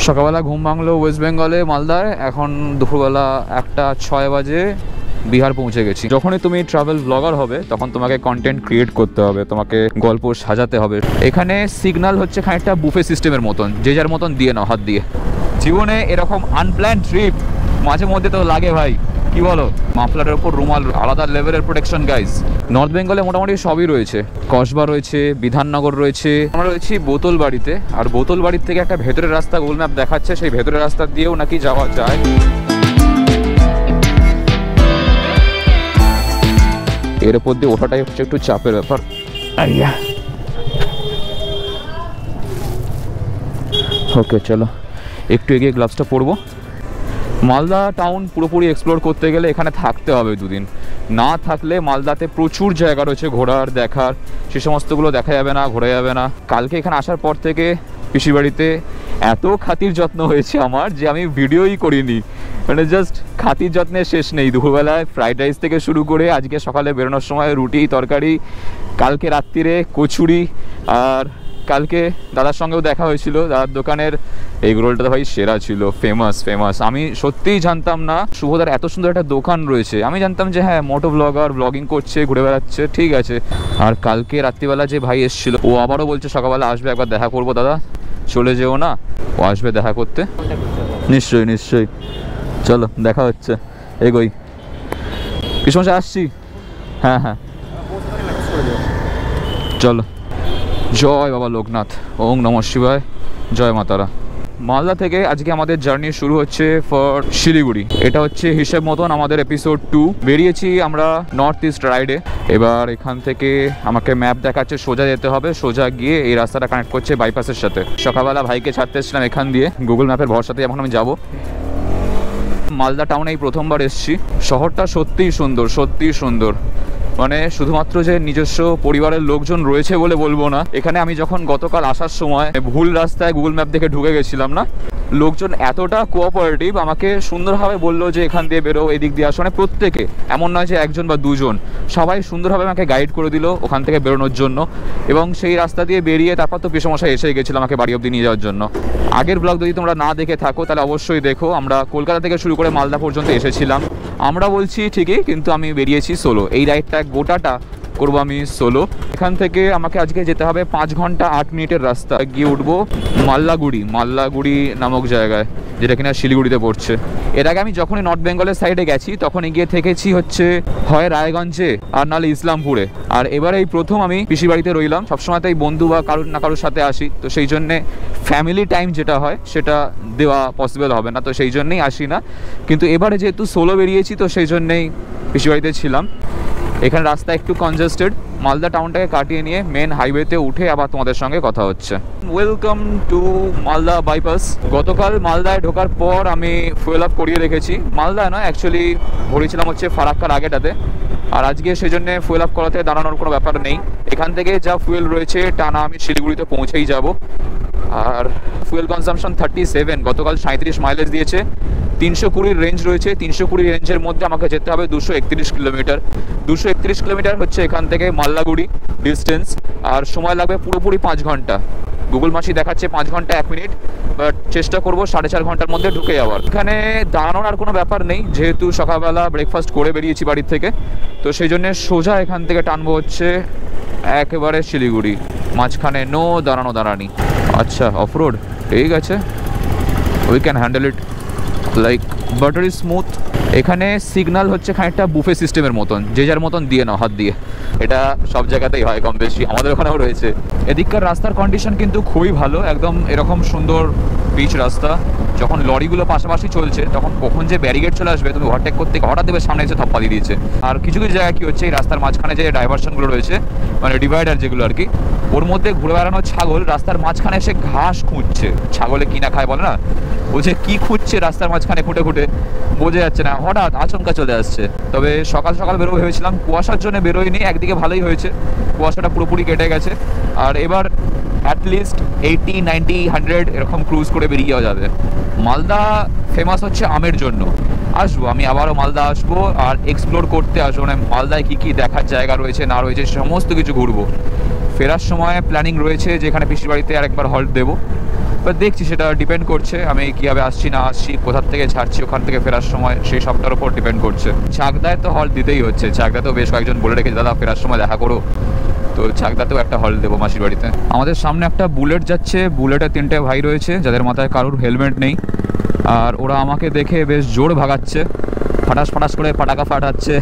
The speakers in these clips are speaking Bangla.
সকালবেলা ঘুম ভাঙলো ওয়েস্ট বেঙ্গলে মালদায়, এখন দুপুরবেলা 1:06 বাজে বিহার পৌঁছে গেছি। যখনই তুমি ট্রাভেল ব্লগার হবে তখন তোমাকে কন্টেন্ট ক্রিয়েট করতে হবে, তোমাকে গল্প সাজাতে হবে। এখানে সিগন্যাল হচ্ছে খানিকটা বুফে সিস্টেমের মতন, যে যার মতন দিয়ে নাও হাত দিয়ে। জীবনে এরকম আনপ্ল্যান ট্রিপ মাঝে মধ্যে তো লাগে ভাই, কি বলো? মাফলারের ওপর রুমাল, আলাদা লেভেলের প্রোটেকশন গাইজ। নর্থ বেঙ্গলে মোটামুটি সবই রয়েছে, কসবা রয়েছে, বিধাননগর রয়েছে। আমরা রয়েছি বোতল বাড়িতে, আর বোতল বাড়ির থেকে একটা ভেতরের রাস্তা গুগল ম্যাপ দেখাচ্ছে, সেই ভেতরের রাস্তা দিয়েও নাকি যাওয়া যায়। এর উপর দিয়ে ওঠাটাই হচ্ছে একটু চাপের ব্যাপার। ওকে চলো একটু এগিয়ে গ্লাভসটা পরবো। মালদা টাউন পুরোপুরি এক্সপ্লোর করতে গেলে এখানে থাকতে হবে 2 দিন। না থাকলে মালদাতে প্রচুর জায়গা রয়েছে ঘোরার, দেখার, সে সমস্তগুলো দেখা যাবে না, ঘোরা যাবে না। কালকে এখানে আসার পর থেকে পিসির বাড়িতে এত খাতির যত্ন হয়েছে আমার যে আমি ভিডিওই করিনি, মানে জাস্ট খাতির যত্নের শেষ নেই। দুপুরবেলায় ফ্রাইড রাইস থেকে শুরু করে আজকে সকালে বেরোনোর সময় রুটি তরকারি, কালকে রাত্রিরে কচুরি, আর কালকে দাদার সঙ্গেও দেখা হয়েছিল। দাদার দোকানের এগ রোলটা তো ভাই সেরা ছিল, ফেমাস ফেমাস। আমি সত্যিই জানতাম না শুভদার এত সুন্দর একটা দোকান রয়েছে। আমি জানতাম যে হ্যাঁ মোটো ব্লগার, ব্লগিং করছে, ঘুরে বেড়াচ্ছে, ঠিক আছে। আর কালকে রাত্রিবেলা যে ভাই এসেছিল, ও আবারও বলছে সকালবেলা আসবে, একবার দেখা করবো দাদা, চলে যেও না। ও আসবে দেখা করতে, নিশ্চয়ই নিশ্চয়ই। চলো দেখা হচ্ছে, এগোই। কি সমস্যা, আসছি। হ্যাঁ হ্যাঁ চলো। জয় বাবা লোকনাথ, ওং নমঃ শিবায়, জয় মাতারা। মালদা থেকে আজকে আমাদের জার্নি শুরু হচ্ছে ফর শিলিগুড়ি। এটা হচ্ছে হিসেব মতন আমাদের এপিসোড 2। বেরিয়েছি আমরা নর্থ ইস্ট রাইডে। এবার এখান থেকে আমাকে ম্যাপ দেখাচ্ছে সোজা যেতে হবে, সোজা গিয়ে এই রাস্তাটা কানেক্ট করছে বাইপাসের সাথে। সকালবেলা ভাইকে ছাড়তে এসেছিলাম এখান দিয়ে, গুগল ম্যাপের ভরসাতেই এখন আমি যাবো। মালদা টাউনে এই প্রথমবার এসেছি। শহরটা সত্যিই সুন্দর, সত্যিই সুন্দর। মানে শুধুমাত্র যে নিজস্ব পরিবারের লোকজন রয়েছে বলে বলবো না। এখানে আমি যখন গতকাল আসার সময় ভুল রাস্তায় গুগল ম্যাপ দেখে ঢুকে গেছিলাম না, লোকজন এতটা কোঅপারেটিভ, আমাকে সুন্দরভাবে বললো যে এখান দিয়ে বেরো, এদিক দিয়ে আসো। মানে প্রত্যেকে, এমন নয় যে একজন বা দুজন, সবাই সুন্দরভাবে আমাকে গাইড করে দিল ওখান থেকে বেরোনোর জন্য। এবং সেই রাস্তা দিয়ে বেরিয়ে তারপর তো পিসমশাই এসে গেছিলো আমাকে বাড়ি অবধি নিয়ে যাওয়ার জন্য। আগের ব্লগ যদি তোমরা না দেখে থাকো তাহলে অবশ্যই দেখো। আমরা কলকাতা থেকে শুরু করে মালদা পর্যন্ত এসেছিলাম। আমরা বলছি ঠিকই, কিন্তু আমি বেরিয়েছি সোলো। এই রাইডটা গোটাটা করবো আমি সোলো। এখান থেকে আমাকে আজকে যেতে হবে 5 ঘন্টা 8 মিনিটের রাস্তা। গিয়ে উঠবো মাল্লাগুড়ি নামক জায়গায়, যেটা কিনা শিলিগুড়িতে পড়ছে। এর আগে আমি যখনই নর্থ বেঙ্গলের সাইডে গেছি তখনই গিয়ে থেকেছি হচ্ছে হয় রায়গঞ্জে আর নাহলে ইসলামপুরে। আর এবারে এই প্রথম আমি পিসির বাড়িতে রইলাম। সবসময় তাই বন্ধু বা কারোর না কারোর সাথে আসি, তো সেই জন্যে ফ্যামিলি টাইম যেটা হয় সেটা দেওয়া পসিবল হবে না, তো সেই জন্যেই আসি না। কিন্তু এবারে যেহেতু সোলো বেরিয়েছি তো সেই জন্যেই পিসির বাড়িতে ছিলাম। এখানে রাস্তা একটু কনজেস্টেড। মালদা টাউনটাকে কাটিয়ে নিয়ে মেন হাইওয়েতে উঠে আবার তোমাদের সঙ্গে কথা হচ্ছে। Welcome to Malda bypass. গতকাল মালদায় ঢোকার পর আমি ফুয়েল আপ করিয়ে রেখেছি। মালদায় নয়, অ্যাকচুয়ালি ভরেছিলাম হচ্ছে ফারাক্কার আগেটাতে। আর আজকে সেই জন্য ফুয়েল আপ করাতে দাঁড়ানোর কোনো ব্যাপার নেই। এখান থেকে যা ফুয়েল রয়েছে টানা আমি শিলিগুড়িতে পৌঁছেই যাব। আর ফুয়েল কনজামশন 37, গতকাল 37 মাইলেজ দিয়েছে। 320 রেঞ্জ রয়েছে। 320 রেঞ্জের মধ্যে আমাকে যেতে হবে 231 কিলোমিটার। 231 কিলোমিটার হচ্ছে এখান থেকে মাল্লাগুড়ি ডিস্টেন্স। আর সময় লাগবে পুরোপুরি 5 ঘন্টা। গুগল মাসি দেখাচ্ছে 5 ঘন্টা 1 মিনিট, বাট চেষ্টা করবো 4.5 ঘন্টার মধ্যে ঢুকে যাওয়ার। এখানে দাঁড়ানোর আর কোনো ব্যাপার নেই, যেহেতু সকালবেলা ব্রেকফাস্ট করে বেরিয়েছি বাড়ির থেকে, তো সেই জন্য সোজা এখান থেকে টানবো হচ্ছে একেবারে শিলিগুড়ি। মাঝখানে নো দাঁড়ানি। আচ্ছা, অফরোড, ঠিক আছে, we can handle it like buttery smooth. এখানে সিগন্যাল হচ্ছে খানিকটা বুফে সিস্টেমের মতন, যে যার মতন দিয়ে নাও হাত দিয়ে। এটা সব জায়গাতেই হয় কম বেশি, আমাদের ওখানেও রয়েছে। এদিককার রাস্তার কন্ডিশন কিন্তু খুবই ভালো, একদম এরকম সুন্দর পিচ রাস্তা। যখন লরিগুলো পাশাপাশি চলছে তখন কখন যে ব্যারিকেড চলে আসবে, তুমি ওভারটেক করতে হঠাৎ দেবে সামনে এসে থপ্পা দিয়ে দিয়েছে। আর কিছু কিছু জায়গায় কি হচ্ছে, এই রাস্তার মাঝখানে যে ডাইভারশনগুলো রয়েছে, মানে ডিভাইডার যেগুলো আর কি, ওর মধ্যে ঘুরে বেড়ানো ছাগল রাস্তার মাঝখানে এসে ঘাস খুঁজছে। ছাগলে কিনা খায় বলে না, বলছে কি খুঁজছে রাস্তার মাঝখানে খুঁটে খুঁটে, বোঝা যাচ্ছে না, হঠাৎ আচমকা চলে আসছে। তবে সকাল সকাল বেরোবো ভেবেছিলাম, কুয়াশার জন্য বেরোয়নি। একদিকে ভালোই হয়েছে, কুয়াশাটা পুরোপুরি কেটে গেছে। আর এবার অ্যাটলিস্ট 80, 90, 100 এরকম ক্রুজ করে বেরিয়ে যাওয়া যাবে। মালদা ফেমাস হচ্ছে আমের জন্য। আসবো আমি, আবারও মালদা আসবো আর এক্সপ্লোর করতে আসবো। মানে মালদায় কী কী দেখার জায়গা রয়েছে না রয়েছে সমস্ত কিছু ঘুরবো। ফেরার সময় প্ল্যানিং রয়েছে যে এখানে পিসির বাড়িতে আরেকবার হল্ট দেবো। বাট দেখছি, সেটা ডিপেন্ড করছে আমি কীভাবে আসছি না আসছি, কোথার থেকে ছাড়ছি, ওখান থেকে ফেরার সময়, সেই সবটার উপর ডিপেন্ড করছে। চাকদায় তো হল দিতেই হচ্ছে, চাকদাতেও বেশ কয়েকজন বলে রেখেছে দাদা ফেরার সময় দেখা করো, তো চাকদাতেও একটা হল দেবো মাসির বাড়িতে। আমাদের সামনে একটা বুলেট যাচ্ছে, বুলেটে 3টে ভাই রয়েছে যাদের মাথায় কারুর হেলমেট নেই, আর ওরা আমাকে দেখে বেশ জোর ভাগাচ্ছে, ফাটাস ফাটাস করে পাটাকা ফাটাচ্ছে।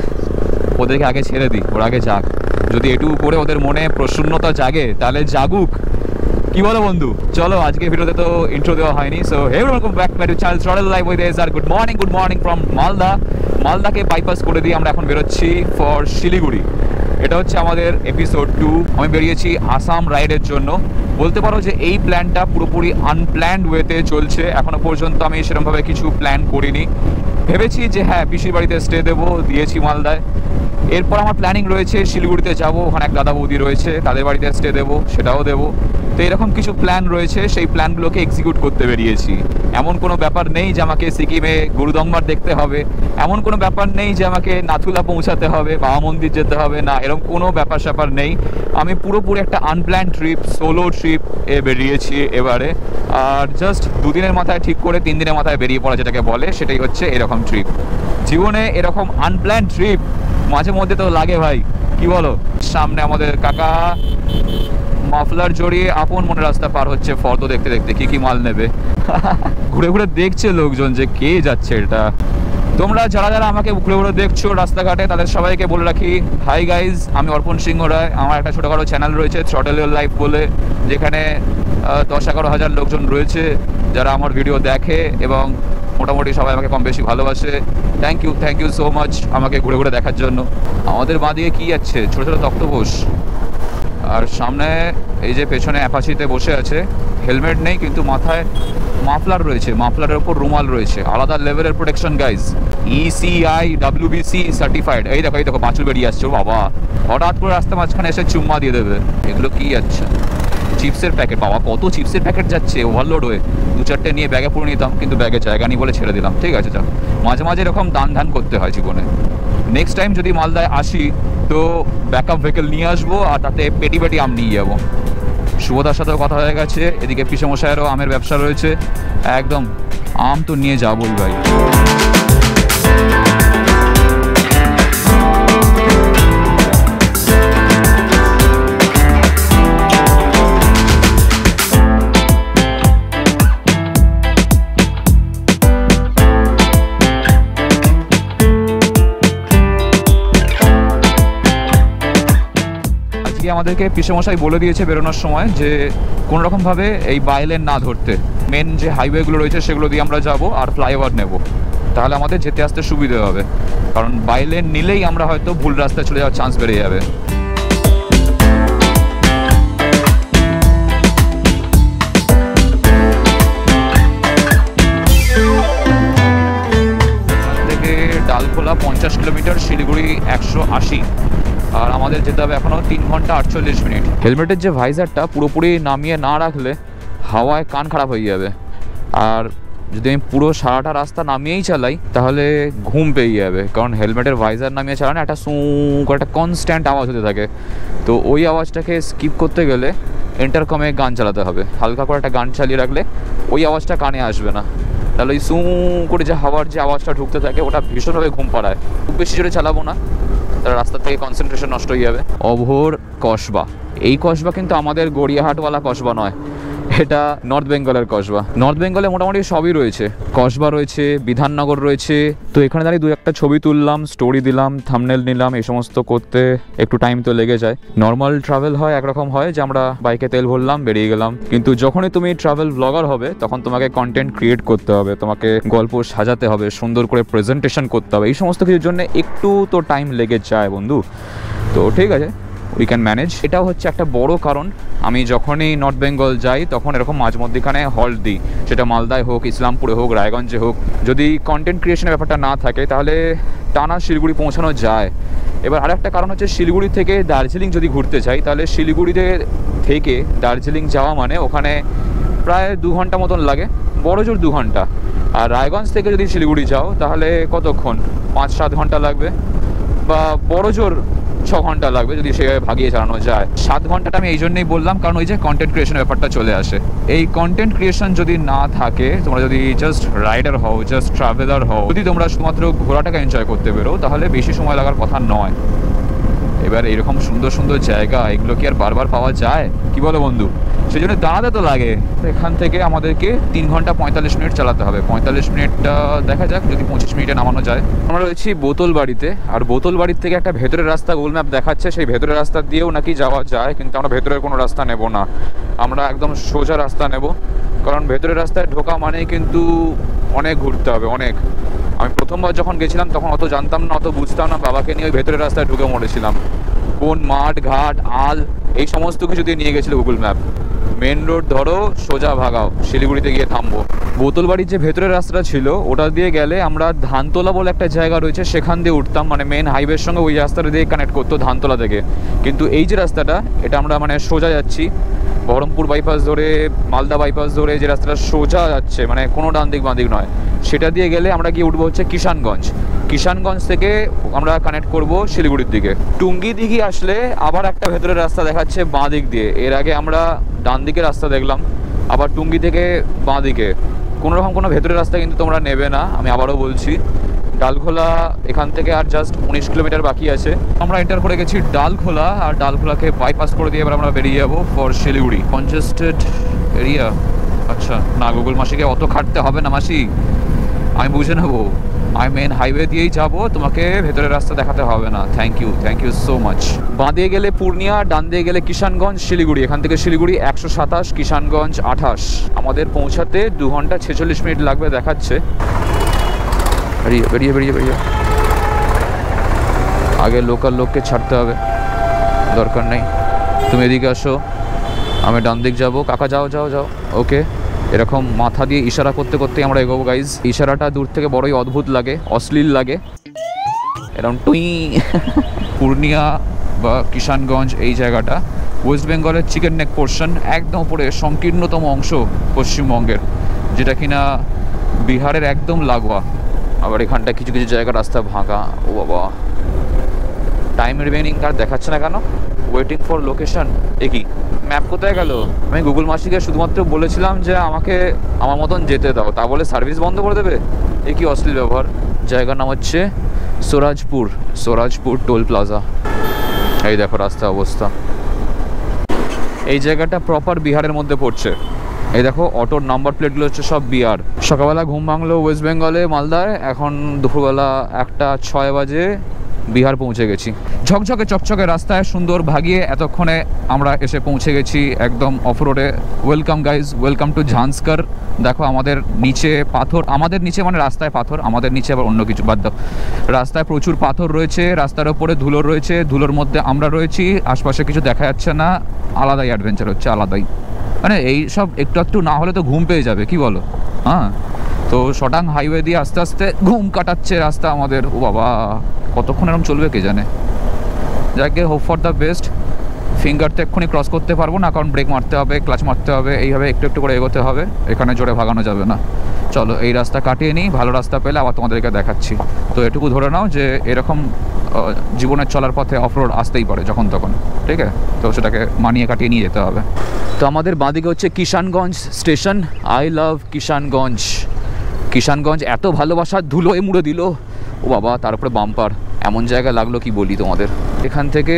ওদেরকে আগে ছেড়ে দিই, ওরা আগে যাক, যদি এটুকু করে ওদের মনে প্রসন্নতা জাগে তাহলে জাগুক, কি বলো বন্ধু? চলো আজকে ভিডিওতে তো ইন্ট্রো দেওয়া হয়নি। So hey welcome back to channel travel live with SR. Good morning from Malda. মালদাকে বাইপাস করে দিয়ে আমরা এখন বেরোচ্ছি ফর শিলিগুড়ি। এটা হচ্ছে আমাদের এপিসোড 2। আমি বেরিয়েছি আসাম রাইডের জন্য। বলতে পারো যে এই প্ল্যানটা পুরোপুরি আনপ্ল্যান্ড ওয়েতে চলছে। এখনো পর্যন্ত আমি সেরকমভাবে কিছু প্ল্যান করিনি। ভেবেছি যে হ্যাঁ পিসির বাড়িতে স্টে দেবো, দিয়েছি মালদায়। এরপর আমার প্ল্যানিং রয়েছে শিলিগুড়িতে যাব, ওখানে এক দাদা বৌদি রয়েছে, তাদের বাড়িতে স্টে দেবো, সেটাও দেবো। তো এরকম কিছু প্ল্যান রয়েছে, সেই প্ল্যানগুলোকে এক্সিকিউট করতে বেরিয়েছি। এমন কোনো ব্যাপার নেই যে আমাকে সিকিমে গুরুদম্বার দেখতে হবে, এমন কোনো ব্যাপার নেই যে আমাকে নাথুলা পৌঁছাতে হবে, বাবা মন্দির যেতে হবে, না এরকম কোনো ব্যাপার স্যাপার নেই। আমি পুরোপুরি একটা আনপ্ল্যান ট্রিপ, সোলো ট্রিপ এ বেরিয়েছি এবারে। আর জাস্ট 2 দিনের মাথায় ঠিক করে 3 দিনের মাথায় বেরিয়ে পড়া যেটাকে বলে, সেটাই হচ্ছে এরকম ট্রিপ। জীবনে এরকম আনপ্ল্যান ট্রিপ মাঝে মধ্যে তো লাগে ভাই, কি বলো? সামনে আমাদের কাকা মাফলার জড়িয়ে আপন মনে রাস্তা পার হচ্ছে ফর্দ দেখতে দেখতে, কি মাল নেবে। ঘুরে ঘুরে দেখছে লোকজন যে কে যাচ্ছে এটা। তোমরা যারা যারা আমাকে ঘুরে ঘুরে দেখছো রাস্তাঘাটে, তাদের সবাইকে বলে রাখি, হাই গাইজ, আমি অর্পণ সিংহ রায়। আমার একটা ছোটোখাটো চ্যানেল রয়েছে থ্রটল ইওর লাইফ বলে, যেখানে 10-11 হাজার লোকজন রয়েছে যারা আমার ভিডিও দেখে এবং মোটামুটি সবাই আমাকে কম বেশি ভালোবাসে। থ্যাংক ইউ সো মাচ আমাকে ঘুরে ঘুরে দেখার জন্য। আমাদের বাঁ দিকে কী যাচ্ছে? ছোটো ছোটো তক্তপোষ। আর সামনে এই যে পেছনে অ্যাপাচিতে বসে আছে, হেলমেট নেই কিন্তু মাথায় মাফলার রয়েছে, মাফলারের ওপর রুমাল রয়েছে, আলাদা লেভেলের protection guys, ECI WBC certified. এই দেখো বাঁচুল বেরিয়ে আসছে, ও বাবা, হঠাৎ করে রাস্তা মাঝখানে এসে চুম্মা দিয়ে দেবে। এগুলো কি যাচ্ছে? চিপসের প্যাকেট। বাবা কত চিপসের প্যাকেট যাচ্ছে ওভারলোড হয়ে। 2-4টে নিয়ে ব্যাগে পুরে নিতাম, কিন্তু ব্যাগে জায়গা নেই বলে ছেড়ে দিলাম। ঠিক আছে, চল, মাঝে মাঝে এরকম দান করতে হয় জীবনে। নেক্সট টাইম যদি মালদায় আসি তো ব্যাকআপ ভেহিকেল নিয়ে আসবো, আর তাতে পেটি আম নিয়ে যাবো। শুভদার সাথেও কথা হয়ে গেছে, এদিকে পিসেমশায়েরও আমের ব্যবসা রয়েছে, একদম আম তো নিয়ে যাবোই ভাই। আমাদেরকে পিসেমশাই বলে দিয়েছে বেরোনোর সময় যে কোনো রকমভাবে এই বাইলেন না ধরতে, মেন যে হাইওয়েগুলো রয়েছে সেগুলো দিয়ে আমরা যাব আর ফ্লাইওভার নেব, তাহলে আমাদের যেতে আসতে সুবিধে হবে। কারণ বাইলেন নিলেই আমরা হয়তো ভুল রাস্তায় চলে যাওয়ার চান্স বেড়ে যাবে। থেকে ডালখোলা 50 কিলোমিটার, শিলিগুড়ি 180, আর আমাদের যেতে হবে এখনও 3 ঘন্টা 48 মিনিট। হেলমেটের যে ভাইজারটা পুরোপুরি নামিয়ে না রাখলে হাওয়ায় কান খারাপ হয়ে যাবে, আর যদি আমি পুরো সারাটা রাস্তা নামিয়েই চালাই তাহলে ঘুম পেয়ে যাবে। কারণ হেলমেটের ভাইজার নামিয়ে চালানো একটা একটা কনস্ট্যান্ট আওয়াজ হতে থাকে, তো ওই আওয়াজটাকে স্কিপ করতে গেলে ইন্টারকমে গান চালাতে হবে। হালকা করে একটা গান চালিয়ে রাখলে ওই আওয়াজটা কানে আসবে না, তাহলে ওই করে যে হাওয়ার যে আওয়াজটা ঢুকতে থাকে ওটা ভীষণভাবে ঘুম পাড়ায়। খুব বেশি জোরে চালাবো না, তার রাস্তা থেকে কনসেন্ট্রেশন নষ্ট হয়ে যাবে। অভোর কসবা, এই কসবা কিন্তু আমাদের গড়িয়াহাটওয়ালা কসবা নয়, এটা নর্থ বেঙ্গলের কসবা। নর্থ বেঙ্গলে মোটামুটি সবই রয়েছে, কসবা রয়েছে, বিধাননগর রয়েছে। তো এখানে দাঁড়িয়ে 2-1টা ছবি তুললাম, স্টোরি দিলাম, থাম্বনেল নিলাম, এই সমস্ত করতে একটু টাইম তো লেগে যায়। নর্মাল ট্রাভেল হয় একরকম হয় যে আমরা বাইকে তেল ভরলাম বেরিয়ে গেলাম, কিন্তু যখনই তুমি ট্রাভেল ব্লগার হবে তখন তোমাকে কন্টেন্ট ক্রিয়েট করতে হবে, তোমাকে গল্প সাজাতে হবে, সুন্দর করে প্রেজেন্টেশন করতে হবে, এই সমস্ত কিছুর জন্য একটু তো টাইম লেগে যায় বন্ধু। তো ঠিক আছে, উই ক্যান ম্যানেজ। এটাও হচ্ছে একটা বড় কারণ আমি যখনই নর্থ বেঙ্গল যাই তখন এরকম মাঝ মধ্যখানে হল্ট দিই, সেটা মালদায় হোক, ইসলামপুরে হোক, রায়গঞ্জে হোক। যদি কন্টেন্ট ক্রিয়েশনের ব্যাপারটা না থাকে তাহলে টানা শিলিগুড়ি পৌঁছানো যায়। এবার আরেকটা কারণ হচ্ছে শিলিগুড়ি থেকে দার্জিলিং যদি ঘুরতে চাই তাহলে শিলিগুড়িতে থেকে দার্জিলিং যাওয়া মানে ওখানে প্রায় 2 ঘন্টা মতন লাগে, বড় জোর 2 ঘন্টা। আর রায়গঞ্জ থেকে যদি শিলিগুড়ি যাও তাহলে কতক্ষণ, 5-7 ঘন্টা লাগবে, বা বড় জোর 6 ঘন্টা লাগবে যদি সেভাবে ভাগিয়ে চালানো যায়। 7 ঘন্টাটা আমি এই জন্যই বললাম কারণ ওই যে কন্টেন্ট ক্রিয়েশনের ব্যাপারটা চলে আসে। এই কন্টেন্ট ক্রিয়েশন যদি না থাকে, তোমরা যদি জাস্ট রাইডার হও, জাস্ট ট্রাভেলার হও, যদি তোমরা শুধুমাত্র ঘোরাটাকে এনজয় করতে বেরো, তাহলে বেশি সময় লাগার কথা নয়। এবার এরকম সুন্দর সুন্দর জায়গা, এগুলো কি আর বারবার পাওয়া যায়? কি বলো বন্ধু? সেই জন্য দাঁড়াতে তো লাগে। এখান থেকে আমাদেরকে 3 ঘন্টা 45 মিনিট চালাতে হবে। 45 মিনিটটা দেখা যাক, যদি 25 মিনিটে নামানো যায়। আমরা রয়েছি বোতল বাড়িতে, আর বোতল বাড়ির থেকে একটা ভেতরের রাস্তা গুগল ম্যাপ দেখাচ্ছে, সেই ভেতরের রাস্তা দিয়েও নাকি যাওয়া যায়, কিন্তু আমরা ভেতরের কোনো রাস্তা নেব না, আমরা একদম সোজা রাস্তা নেব। কারণ ভেতরের রাস্তায় ঢোকা মানেই কিন্তু অনেক ঘুরতে হবে, অনেক। আমি প্রথমবার যখন গেছিলাম তখন অত জানতাম না, অত বুঝতাম না, বাবাকে নিয়ে ওই ভেতরের রাস্তায় ঢুকে মরেছিলাম। কোন মাঠ ঘাট আল এই সমস্ত কিছু দিয়ে নিয়ে গেছিলো গুগল ম্যাপ। মেন রোড ধরো, সোজা ভাগাও, শিলিগুড়িতে গিয়ে থামবো। বোতল বাড়ির যে ভেতরের রাস্তাটা ছিল ওটা দিয়ে গেলে আমরা ধানতলা বলে একটা জায়গা রয়েছে, সেখান দিয়ে উঠতাম, মানে মেন হাইওয়ের সঙ্গে ওই রাস্তাটা দিয়ে কানেক্ট করতো ধানতলা থেকে। কিন্তু এই যে রাস্তাটা, এটা আমরা মানে সোজা যাচ্ছি, বহরমপুর বাইপাস ধরে, মালদা বাইপাস ধরে যে রাস্তাটা সোজা যাচ্ছে, মানে কোনো ডান দিক বাঁ দিক নয়, সেটা দিয়ে গেলে আমরা গিয়ে উঠবো হচ্ছে কিষানগঞ্জ। কিষানগঞ্জ থেকে আমরা কানেক্ট করব শিলিগুড়ির দিকে। টুঙ্গি দিঘি আসলে আবার একটা ভেতরের রাস্তা দেখাচ্ছে বাঁ দিক দিয়ে। এর আগে আমরা ডান দিকে রাস্তা দেখলাম, আবার টুঙ্গি থেকে বাঁ দিকে। কোনোরকম কোনো ভেতরের রাস্তা কিন্তু তোমরা নেবে না, আমি আবারও বলছি। ডালখোলা এখান থেকে আর জাস্ট 19 কিলোমিটার বাকি আছে। আমরা এন্টার করে গেছি ডালখোলা, আর ডালখোলাকে বাইপাস করে দিয়ে এবার আমরা বেরিয়ে যাবো ফর শিলিগুড়ি। কনজেস্টেড এরিয়া, আচ্ছা না, গুগল মাসিকে অত খাটতে হবে না মাসি, আমি বুঝে নেবো। আমি মেন হাইওয়ে দিয়েই যাব, তোমাকে ভেতরের রাস্তা দেখাতে হবে না। Thank you so much. বাঁ দিয়ে গেলে পূর্ণিয়া, ডান দিয়ে গেলে কিষানগঞ্জ, শিলিগুড়ি। এখান থেকে শিলিগুড়ি 127, কিষানগঞ্জ 28। আমাদের পৌঁছাতে 2 ঘন্টা 46 মিনিট লাগবে দেখাচ্ছে। বেরিয়ে আগে লোকাল লোককে ছাড়তে হবে, দরকার নেই। তুমি এদিকে আসো, আমি ডান দিক যাবো। কাকা যাও। ওকে, এরকম মাথা দিয়ে ইশারা করতে করতে আমরা এগোবো গাইজ। ইশারাটা দূর থেকে বড়ই অদ্ভুত লাগে, অশ্লীল লাগে, এরকম টুই। পূর্ণিয়া বা কিষানগঞ্জ এই জায়গাটা ওয়েস্ট বেঙ্গলের চিকেন নেক পোর্শন, একদম উপরে সংকীর্ণতম অংশ পশ্চিমবঙ্গের, যেটা কিনা বিহারের একদম লাগোয়া। আবার এখানটা কিছু কিছু জায়গা রাস্তা ভাঙা। ও বাবা, টাইম রিমেনিং কার দেখাচ্ছে না কেন? ওয়েটিং ফর লোকেশন, এ কি ম্যাপ কোথায় গেল? আমি গুগল মাসিকে শুধুমাত্র বলেছিলাম যে আমাকে আমার মতন যেতে দাও, তা বলে সার্ভিস বন্ধ করে দেবে? এ কি অশ্লীল ব্যবহার। জায়গার নাম হচ্ছে সোরাজপুর টোল প্লাজা। এই দেখো রাস্তা অবস্থা। এই জায়গাটা প্রপার বিহারের মধ্যে পড়ছে। এই দেখো অটোর নাম্বার প্লেটগুলো হচ্ছে সব বিহার। সকালবেলা ঘুম ভাঙলো ওয়েস্ট বেঙ্গলে মালদায়, এখন দুপুরবেলা 1:06 বাজে বিহার পৌঁছে গেছি। ঝকঝকে চকচকে রাস্তায় সুন্দর ভাগিয়ে এতক্ষণে আমরা এসে পৌঁছে গেছি একদম অফ রোডে। Welcome guys, welcome to Zanskar. দেখো আমাদের নিচে পাথর, আমাদের নিচে মানে রাস্তায় পাথর, আমাদের নিচে আবার অন্য কিছু বাদ দাও। রাস্তায় প্রচুর পাথর রয়েছে, রাস্তার ওপরে ধুলো রয়েছে, ধুলোর মধ্যে আমরা রয়েছি, আশপাশে কিছু দেখা যাচ্ছে না। আলাদাই অ্যাডভেঞ্চার হচ্ছে, আলাদাই। মানে এই সব একটু না হলে তো ঘুম পেয়ে যাবে, কি বলো? হ্যাঁ, তো শটাং হাইওয়ে দিয়ে আস্তে আস্তে ঘুম কাটাচ্ছে রাস্তা আমাদের। ও বাবা, কতক্ষণ এরকম চলবে কে জানে। যাকে hope for the best. Finger তো এক্ষুনি ক্রস করতে পারবো না, কারণ ব্রেক মারতে হবে, ক্লাচ মারতে হবে, এইভাবে একটু একটু করে এগোতে হবে, এখানে জোরে ভাগানো যাবে না। চলো এই রাস্তা কাটিয়ে নিই, ভালো রাস্তা পেলে আবার তোমাদেরকে দেখাচ্ছি। তো এটুকু ধরে নাও যে এরকম জীবনের চলার পথে অফরোড আসতেই পারে যখন তখন, ঠিক আছে? তো সেটাকে মানিয়ে কাটিয়ে নিয়ে যেতে হবে। তো আমাদের বাঁদিকে হচ্ছে Kishanganj station. I love Kishanganj এত ভালোবাসার ধুলো এ মুড়ে দিল। ও বাবা, তার উপরে বাম্পার, এমন জায়গা লাগলো কি বলি তোমাদের। এখান থেকে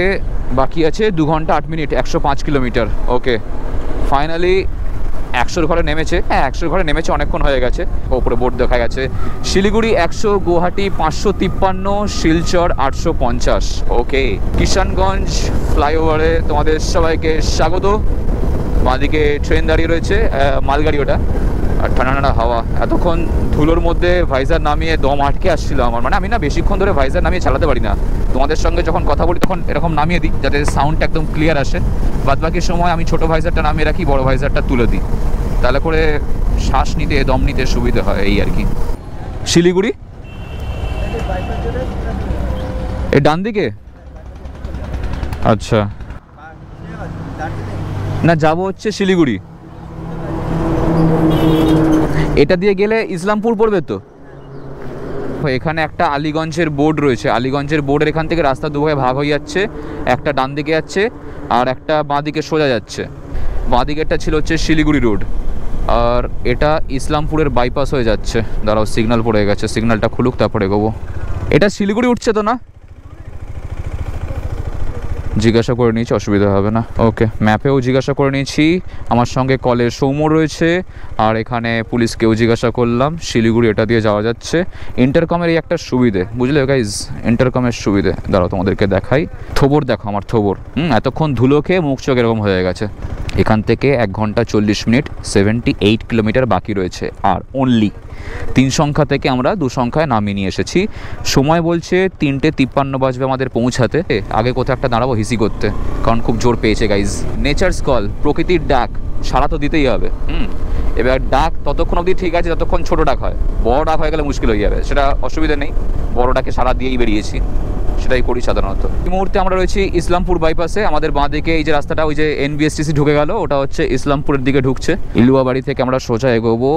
বাকি আছে 2 ঘন্টা 8 মিনিট, 105 কিলোমিটার। ওকে, ফাইনালি 100-র ঘরে নেমেছে। হ্যাঁ, 100-র ঘরে নেমেছে, অনেকক্ষণ হয়ে গেছে। ওপরে বোর্ড দেখা গেছে শিলিগুড়ি 100, গুয়াহাটি 553, শিলচর 850। ওকে, কিষানগঞ্জ ফ্লাইওভারে তোমাদের সবাইকে স্বাগত। বাঁদিকে ট্রেন দাঁড়িয়ে রয়েছে, মালগাড়ি ওটা, আর ঠান্ডা ঠান্ডা হাওয়া। এতক্ষণ ধুলোর মধ্যে ভাইজার নামিয়ে দম আটকে আসছিল আমার, মানে আমি না বেশিক্ষণ ধরে ভাইজার নামিয়ে চালাতে পারি না। তোমাদের সঙ্গে যখন কথা বলি তখন এরকম নামিয়ে দিই যাতে সাউন্ডটা একদম ক্লিয়ার আসে। বাদবাকি সময় আমি ছোটো ভাইজারটা নামিয়ে রাখি, বড় ভাইজারটা তুলে দিই, তাহলে করে শ্বাস নিতে দম নিতে সুবিধে হয়, এই আর কি। শিলিগুড়ি এই ডান দিকে? আচ্ছা, না যাবো হচ্ছে শিলিগুড়ি। এটা দিয়ে গেলে ইসলামপুর পড়বে তো? এখানে একটা আলীগঞ্জের বোর্ড রয়েছে, আলীগঞ্জের বোর্ডের এখান থেকে রাস্তা দুভাগে ভাগ হয়ে যাচ্ছে, একটা ডান দিকে যাচ্ছে আর একটা বাঁ দিকে সোজা যাচ্ছে। বাঁ দিকেরটা ছিল হচ্ছে শিলিগুড়ি রোড, আর এটা ইসলামপুরের বাইপাস হয়ে যাচ্ছে। দাঁড়াও, সিগন্যাল পড়ে গেছে, সিগন্যালটা খুলুক তারপরে এগোবো। এটা শিলিগুড়ি উঠছে তো না? জিজ্ঞাসা করে নিয়েছি, অসুবিধা হবে না। ওকে, ম্যাপেও জিজ্ঞাসা করে নিয়েছি, আমার সঙ্গে কলে সৌম্য রয়েছে, আর এখানে পুলিশকেও জিজ্ঞাসা করলাম। শিলিগুড়ি এটা দিয়ে যাওয়া যাচ্ছে। ইন্টারকমের এই একটা সুবিধে, বুঝলে গাইজ, ইন্টারকমের সুবিধে। দাঁড়াও তোমাদেরকে দেখাই। থোবর দেখো আমার থোবর, এতক্ষণ ধুলো খেয়ে মুখ চোখ এরকম হয়ে গেছে। এখান থেকে 1 ঘন্টা 40 মিনিট, 78 কিলোমিটার বাকি রয়েছে। আর অনলি 3 সংখ্যা থেকে আমরা 2 সংখ্যায় নামিয়ে নিয়ে এসেছি। সময় বলছে 3:53 বাজবে আমাদের পৌঁছাতে। আগে কোথাও একটা দাঁড়াবো হিসি করতে, কারণ খুব জোর পেয়েছে গাইজ। নেচার্স কল, প্রকৃতির ডাক, সারা তো দিতেই হবে। এবার ডাক ততক্ষণ অবধি ঠিক আছে যতক্ষণ ছোট ডাক হয়, বড় ডাক হয়ে গেলে মুশকিল হয়ে যাবে। সেটা অসুবিধা নেই, বড় ডাকে সারা দিয়েই বেরিয়েছি, সেটাই করি সাধারণত। এই মুহূর্তে আমরা রয়েছি ইসলামপুর বাইপাসে। আমাদের বাঁ দিকে এই যে রাস্তাটা, ওই যে NBSTC ঢুকে গেল, ওটা হচ্ছে ইসলামপুরের দিকে ঢুকছে। ইলুয়া বাড়ি থেকে আমরা সোজা এগোবো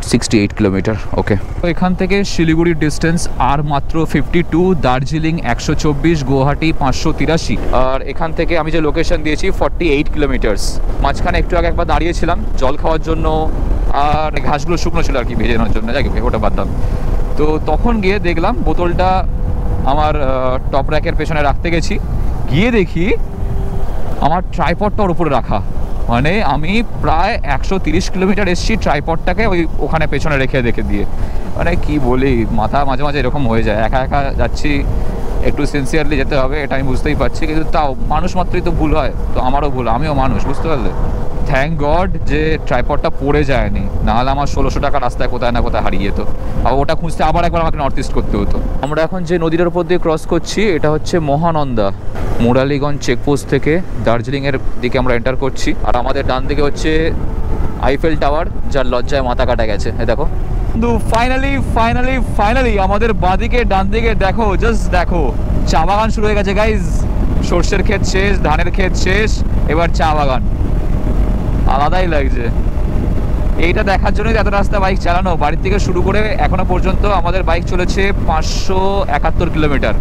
68 কিলোমিটার। ওকে, তো এখান থেকে শিলিগুড়ির ডিস্টেন্স আর মাত্র 52, দার্জিলিং 124, গুয়াহাটি 583। আর এখান থেকে আমি যে লোকেশন দিয়েছি 48 কিলোমিটার্স। মাঝখানে একটু আগে একবার দাঁড়িয়েছিলাম জল খাওয়ার জন্য, আর ঘাসগুলো শুকনো ছিল আর কি ভেজানোর জন্য, যাই ওটা বাদ দাম। তো তখন গিয়ে দেখলাম বোতলটা আমার টপ র্যাকের পেছনে রাখতে গেছি, গিয়ে দেখি আমার ট্রাইপডটা ওর উপরে রাখা। মানে আমি প্রায় 130 কিলোমিটার এসেছি ট্রাইপডটাকে ওখানে পেছনে রেখে দিয়ে। মানে কি বলি, মাথা মাঝে মাঝে এরকম হয়ে যায়। একা একা যাচ্ছি, একটু সিনসিয়ারলি যেতে হবে, এটা আমি বুঝতেই পারছি, কিন্তু তাও মানুষ মাত্রই তো ভুল হয়, তো আমারও ভুল, আমিও মানুষ, বুঝতে পারলে। থ্যাংক গড যে ট্রাইপডটা পড়ে যায়নি, নাহলে আমার 1600 টাকা রাস্তায় কোথায় না কোথায় হারিয়ে যেত। আর ওটা খুঁজতে আবার একবার আমাকে নর্থ ইস্ট করতে হতো। আমরা এখন যে নদীটার উপর দিয়ে ক্রস করছি এটা হচ্ছে মহানন্দা। মুরালিগঞ্জ চেকপোস্ট থেকে দার্জিলিংয়ের দিকে আমরা এন্টার করছি। আর আমাদের ডান দিকে হচ্ছে আইফেল টাওয়ার, যার লজ্জায় মাথা কাটা গেছে। দেখো কিন্তু ফাইনালি আমাদের বাঁদিকে ডান দিকে দেখো, জাস্ট দেখো, চা বাগান শুরু হয়ে গেছে গাইজ। সর্ষের ক্ষেত শেষ, ধানের ক্ষেত শেষ, এবার চা বাগান। আলাদাই লাগছে। এইটা দেখার জন্যই এত রাস্তা বাইক চালানো, বাড়ির থেকে শুরু করে এখনো পর্যন্ত আমাদের বাইক চলেছে 571 কিলোমিটার।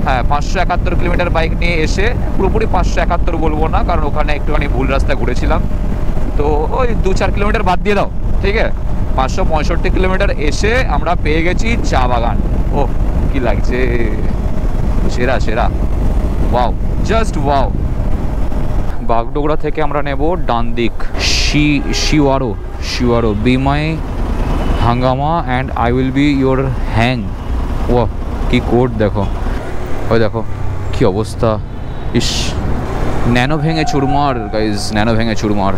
হ্যাঁ, 571 কিলোমিটার বাইক নিয়ে এসে, পুরোপুরি 571 বলবো না, কারণ ওখানে একটুখানি ভুল রাস্তা ঘুরেছিলাম, তো ওই 2-4 কিলোমিটার বাদ দিয়ে দাও, ঠিক আছে। 565 কিলোমিটার এসে আমরা পেয়ে গেছি চা বাগান। ও কি লাগছে, সেরা সেরা, ওয়াও, জাস্ট ওয়াও। বাগডোগরা থেকে আমরা নেব ডান দিক, শিওয়ারো, be my hungama and I will be your hang. ও কি কোড দেখো, ওই দেখো কি অবস্থা, ইস, ন্যানো ভেঙে চুরমার গাইজ, ন্যানো ভেঙে চুরমার।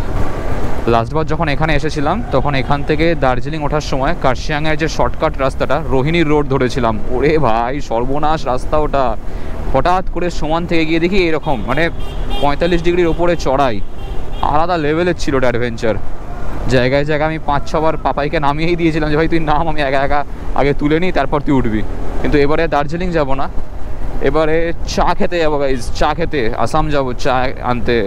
লাস্টবার যখন এখানে এসেছিলাম তখন এখান থেকে দার্জিলিং ওঠার সময় কার্শিয়াংয়ের যে শর্টকাট রাস্তাটা, রোহিণীর রোড ধরেছিলাম। ওরে ভাই সর্বনাশ রাস্তা ওটা। হঠাৎ করে সমান থেকে গিয়ে দেখি এরকম, মানে 45 ডিগ্রির ওপরে চড়াই, আলাদা লেভেলের ছিল ওটা অ্যাডভেঞ্চার। জায়গায় জায়গায় আমি 5-6 বার পাপাইকে নামিয়েই দিয়েছিলাম যে ভাই তুই নাম, আমি একা আগে তুলে নিই তারপর তুই উঠবি। কিন্তু এবারে দার্জিলিং যাব না, এবারে চা খেতে যাবো গাইজ, চা খেতে আসাম যাবো চা আনতে।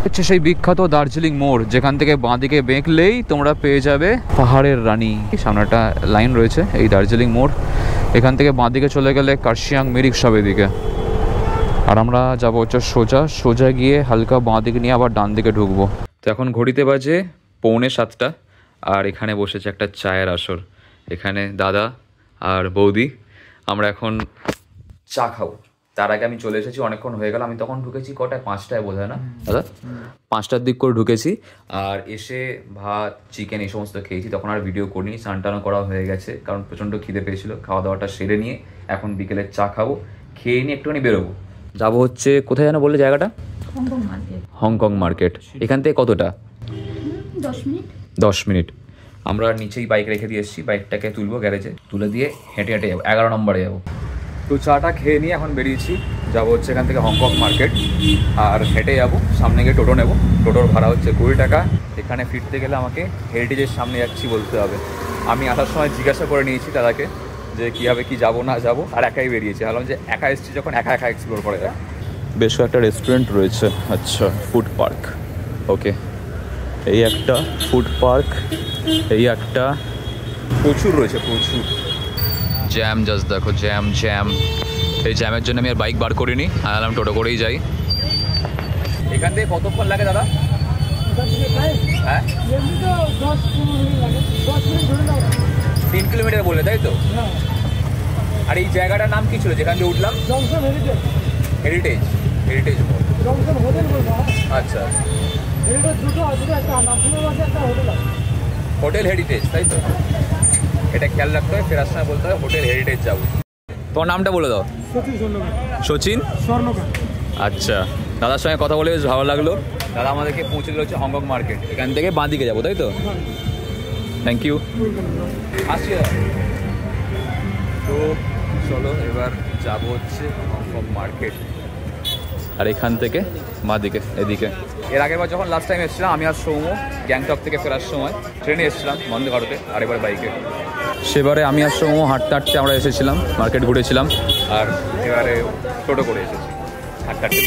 হচ্ছে সেই বিখ্যাত দার্জিলিং মোড়, যেখান থেকে বাঁদিকে বেঁকলেই তোমরা পেয়ে যাবে পাহাড়ের রানী। সামনে একটা লাইন রয়েছে, এই দার্জিলিং মোড়। এখান থেকে বাঁদিকে চলে গেলে কার্শিয়াং মিরিক সবের দিকে। আর আমরা যাবো হচ্ছে সোজা গিয়ে হালকা বাঁদিকে নিয়ে আবার ডান দিকে ঢুকবো। তো এখন ঘড়িতে বাজে 6:45, আর এখানে বসেছে একটা চায়ের আসর। এখানে দাদা আর বৌদি, আমরা এখন চা খাবো। তার আগে আমি চলে এসেছি, অনেকক্ষণ হয়ে গেল। আমি তখন ঢুকেছি কটায়, 5টায় বোধ হয় না দাদা, 5টার দিক করে ঢুকেছি। আর এসে ভাত চিকেন এই সমস্ত খেয়েছি, তখন আর ভিডিও করিনি। স্নান করা হয়ে গেছে, কারণ প্রচণ্ড খিদে পেয়েছিল। খাওয়া দাওয়াটা সেরে নিয়ে এখন বিকেলের চা খাবো, খেয়ে নিয়ে একটুখানি বেরোবো। যাবো হচ্ছে কোথায় যেন বললে জায়গাটা, হংকং মার্কেট। এখান থেকে কতটা? 10 মিনিট। আমরা নিচেই বাইক রেখে দিয়ে এসেছি, বাইকটাকে তুলবো গ্যারেজে, তুলে দিয়ে হেঁটে যাবো, 11 নম্বরে যাবো। তো চাটা খেয়ে নিয়ে এখন বেরিয়েছি, যাবো হচ্ছে এখান থেকে হংকং মার্কেট। আর হেঁটে যাবো, সামনে গিয়ে টোটো নেবো। টোটোর ভাড়া হচ্ছে 20 টাকা। এখানে ফিরতে গেলে আমাকে হেরিটেজের সামনে যাচ্ছি বলতে হবে। আমি আসার সময় জিজ্ঞাসা করে নিয়েছি দাদাকে যে কীভাবে কি যাবো না যাবো, আর একাই বেরিয়েছি। ভাবলাম যে একা এসেছি যখন একা এক্সপ্লোর করা যায়। বেশ কয়েকটা রেস্টুরেন্ট রয়েছে। আচ্ছা, ফুড পার্ক, ওকে, এই একটা ফুড পার্ক, এই একটা, প্রচুর রয়েছে, প্রচুর। জ্যাম জাস্ট দেখো, জ্যাম জ্যাম। এই জ্যামের জন্য আমি আর বাইক বার করিনি, আলাম টোটো করেই যাই। এখান থেকে কতক্ষণ লাগে দাদা? হ্যাঁ 3 কিলোমিটার বলে, তাই তো? আর এই জায়গাটার নাম কি ছিল যেখান দিয়ে উঠলাম? হেরিটেজ। হেরিটেজ আচ্ছা, হোটেল হেরিটেজ, তাই তো? এটা খেয়াল রাখতে হবে, ফেরার সময় বলতে হবে হোটেল হেরিটেজ যাবো। তোমার নামটা বলে দাও। সচিন স্বর্ণকার। আচ্ছা, দাদার সঙ্গে কথা বলে বেশ ভালো লাগলো। দাদা আমাদেরকে পৌঁছে দিল হচ্ছে হংকং মার্কেট। এখান থেকে বাঁ দিকে যাবো, তাই তো? Thank you. আসছি তো, চলো এবার যাবো হচ্ছে হংকং মার্কেট। আর এখান থেকে বাঁ দিকে এদিকে। এর আগের বার যখন লাস্ট টাইম এসেছিলাম আমি আর সৌম্য গ্যাংটক থেকে ফেরার সময় ট্রেনে এসেছিলাম বন্দে ভারতে, আর এবার বাইকে। সেবারে আমি আর সৌম্য হাঁটতে হাঁটতে আমরা এসেছিলাম, মার্কেট ঘুরেছিলাম। আর এবারে টোটো করে এসেছি হাঁটতে হাঁটতে।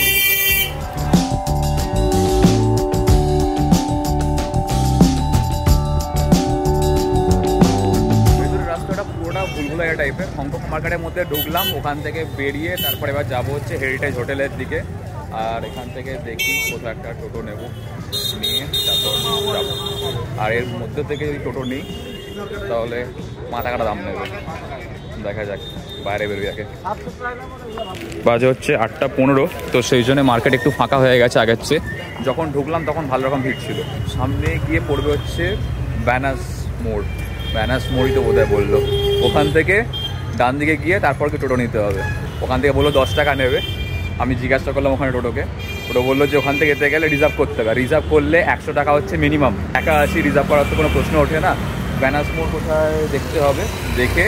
রাস্তাটা পুরোটা ভুলভুলাইয়া টাইপের। হংকং মার্কেটের মধ্যে ঢুকলাম, ওখান থেকে বেরিয়ে তারপরে এবার যাবো হচ্ছে হেরিটেজ হোটেলের দিকে। আর এখান থেকে দেখি কোথাও একটা টোটো নেব, নিয়ে তারপর যাবো। আর এর মধ্যে থেকে যদি টোটো নিই তাহলে মাথা কাটা দাম নেবে, দেখা যাক। বাইরে বেরোই আগে। বাজে হচ্ছে 8:15, তো সেই জন্য মার্কেট একটু ফাঁকা হয়ে গেছে আগের চেয়ে। যখন ঢুকলাম তখন ভালো রকম ভিড় ছিল। সামনে গিয়ে পড়বে হচ্ছে ব্যানাস মোড়, ব্যানাস মোড়ই তো বোধহয় বললো। ওখান থেকে ডান দিকে গিয়ে তারপর কি টোটো নিতে হবে। ওখান থেকে বললো 10 টাকা নেবে। আমি জিজ্ঞাসা করলাম ওখানে টোটোকে, টোটো বললো যে ওখান থেকে যেতে গেলে রিজার্ভ করতে হবে। রিজার্ভ করলে 100 টাকা হচ্ছে মিনিমাম, 81 রিজার্ভ করার তো কোনো প্রশ্ন ওঠে না। ব্যানাস মোড় কোথায় দেখতে হবে, দেখে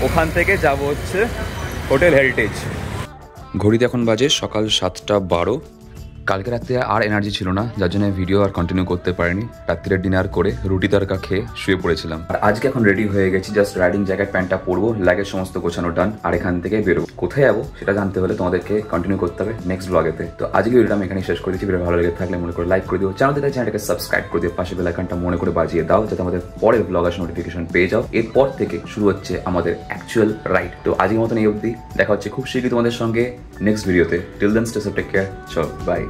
ওখান থেকে যাব হচ্ছে হোটেল হেরিটেজ। ঘড়িতে এখন বাজে সকাল 7:12। কালকে রাত্রে আর এনার্জি ছিল না, যার জন্য ভিডিও আর কন্টিনিউ করতে পারিনি। রাত্রিরে ডিনার করে রুটি তরকা খেয়ে শুয়ে পড়েছিলাম। আর আজকে এখন রেডি হয়ে গেছি, জাস্ট রাইডিং জ্যাকেট প্যান্টটা পরবো, লাগেজ সমস্ত গোছানো ডান। আর এখান থেকে বেরোবো। কোথায় যাবো সেটা জানতে হলে তোমাদেরকে কন্টিনিউ করতে হবে নেক্সট ব্লগেতে। তো আজকে ভিডিওটা আমি এখানে শেষ করে দিচ্ছি। ভিডিও ভালো লেগে থাকলে মনে করে লাইক করে দিও, চ্যানেলটাকে সাবস্ক্রাইব করে দিও, পাশে বেল আইকনটা মনে করে বাজিয়ে দাও, যাতে আমাদের পরের ব্লগ আসে নোটিফিকেশন পেয়ে যাও। এরপর থেকে শুরু হচ্ছে আমাদের অ্যাকচুয়াল রাইড। তো আজকের মতন এই অবধি, দেখা হচ্ছে খুব শীঘ্রই তোমাদের সঙ্গে নেক্সট ভিডিওতে। Till then stay safe, take care, চলো বাই।